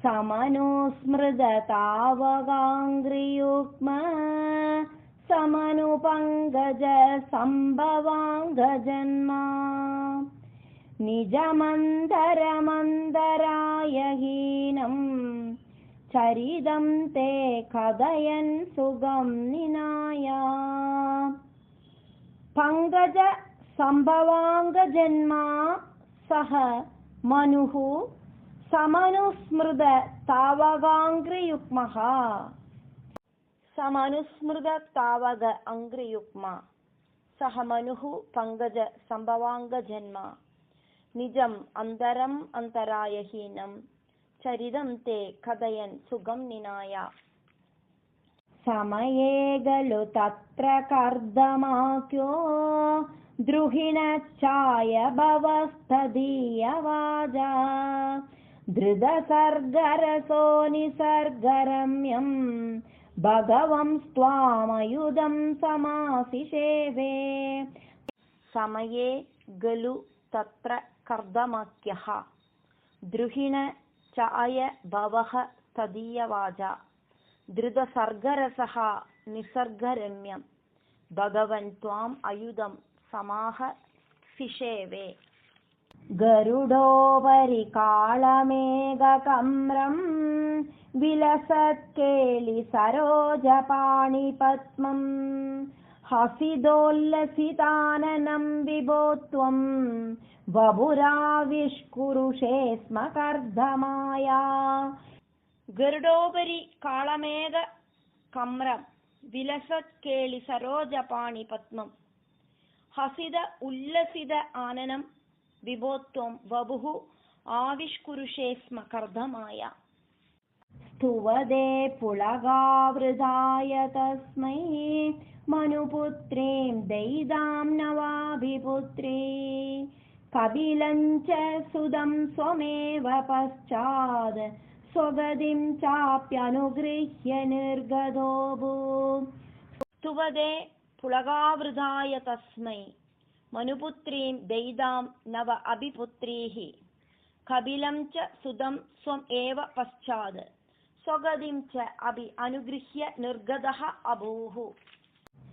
समनुस्मृततावगाङ्घ्रियुग्म समनुपङ्कज सम्भवाङ्गजन्मा निजमन्तरमन्तरायहीनं चरितं ते कथयन् सुगं निनाय पङ्कज सम्भवाङ्गजन्मा सह मनुः समनुस्मृत तावगाङ्घ्रियुग्मः समनुस्मृत तावग अङ्घ्रियुग्मा सह मनुः पङ्कज सम्भवाङ्गजन्मा निजम् अन्तरम् अन्तरायहीनं चरितं ते कथयन् सुगं निनाय समये गलु तत्र कर्दमाक्यो द्रुहिणच्छाय भवस्तदीयवाजा धृतसर्गरसो निसर्गरम्यं भगवं स्वामयुधं समासिषेवे समये गलु तत्र कर्दमाक्यः द्रुहिणच्छाय भवः तदीयवाजा धृतसर्गरसः निसर्गरम्यं भगवन् त्वाम् अयुधं समाह सिषेवे गरुडोपरि कालमेघकम्रं विलसत्केलि सरोजपाणिपद्मं हसिदोल्लसिताननं विभो त्वं वपुराविष्कुरुषे स्म कर्दमाया गरुडोपरि कालमेघकम्रं विलसत्केलि सरोजपाणिपद्मं हसिद उल्लसित आननं विभो त्वं वपुः आविष्कुरुषे स्म कर्दमाय स्तुवदे पुलगावृताय तस्मै मनुपुत्रीं दयितां नवाभिपुत्री कपिलं च सुतं स्वमेव पश्चात् स्वगतिं चाप्यनुगृह्य निर्गतोऽभूत् स्तुवदे पुलगावृताय तस्मै मनुपुत्रीं दयितां नव अभिपुत्रीः कपिलं च सुतं स्वम् एव पश्चात् स्वगतिं च अपि अनुगृह्य निर्गतः अभूः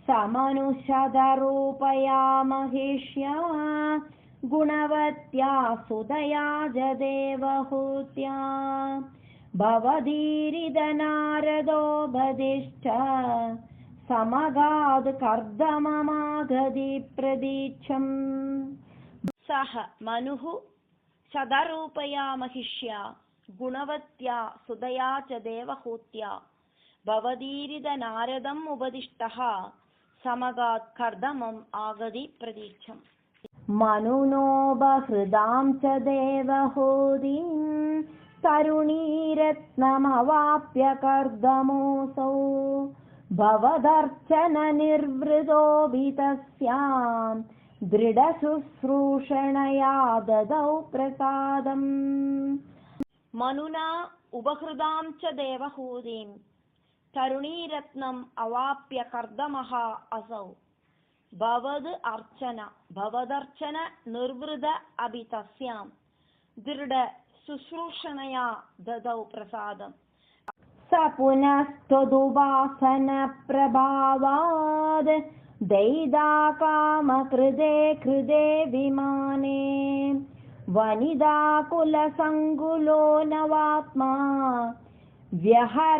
समनुषदरूपया महिष्या गुणवत्या सुदया च देवहूत्या भवदीरिदनारदोपदिष्ट समगाद् कर्दममागधि प्रदीक्षम् सह मनुः सदरूपया महिष्या गुणवत्या सुदया च देवहूत्या भवदीरिदनारदम् उपदिष्टः समगात् कर्दमम् आगधि प्रदीक्षम् मनुनो बहृदां च देवहूतिं तरुणीरत्नमवाप्य कर्दमोऽसौ भवदर्चन निर्वृतोऽपि तस्यां दृढशुश्रूषणया ददौ प्रसादम् मनुना उपहृदां च देवहूतिं तरुणीरत्नम् अवाप्य कर्दमः असौ भवदर्चन निर्वृत अपि तस्यां दृढशुश्रूषणया ददौ प्रसादम् स पुनस्त्वदुपासनप्रभावाद् दयिता कामकृते कृते विमाने वनिताकुलसङ्कुलो नवात्मा व्यहरद्देवपदेषु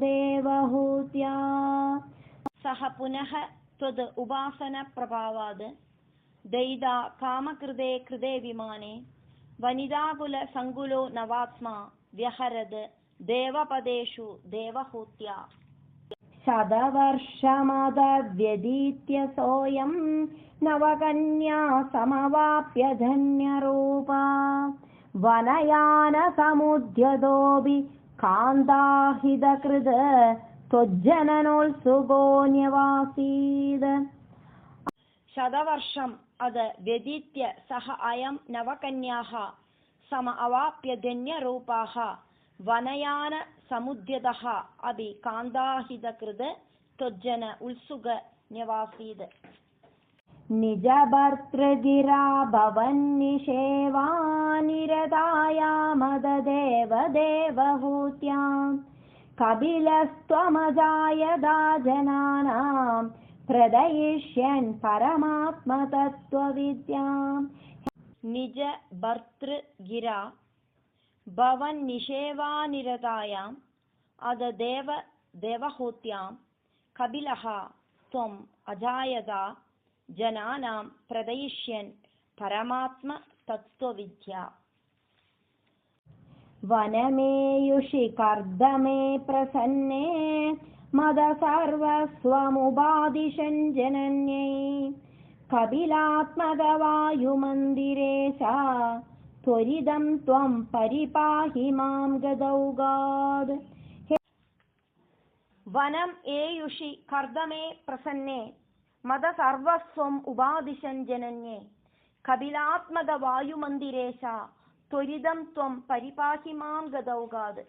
देवहूत्या सः पुनः त्वद् उपासनप्रभावाद् दयिता कामकृते कृते विमाने वनिताकुलसङ्कुलो नवात्मा व्यहरद देवपदेषु देवहूत्या शतवर्षमदव्यतीत्य सोऽयं नवकन्या समवाप्य धन्यरूपा वनयानसमुद्यतोऽपि कान्ताहितकृत त्वज्जननोत्सुको न्यवासीद शतवर्षम् अद व्यतीत्य सः अयं नवकन्याः सम अवाप्य धन्यरूपाः वनयान समुद्यतः अपि कान्ताहितकृत त्वज्जन उत्सुक न्यवासीद निजभर्तृगिरा भवन्निषेवानिरतायामददेवदेवहूत्यां कपिलस्त्वमजायदा जनानां प्रदयिष्यन् परमात्मतत्त्वविद्याम् निज भर्तृगिरा भवन्निषेवानिरतायाम् अददेव देवहूत्यां कपिलः त्वम् अजायदा जनानां प्रदयिष्यन् परमात्मतत्त्वविद्या वनमेयुषि कर्दमे प्रसन्ने मद सर्वस्वमुपादिशन् जनन्यै कपिलात्मदवायुमन्दिरेशा त्वरिदं त्वं परिपाहि मां गदौगाद् वनम् एयुषि कर्दमे प्रसन्ने मद सर्वस्वम् उपादिशन् जनन्ये कपिलात्मदवायुमन्दिरेशा त्वरिदं त्वं परिपाहि मां गदौगाद्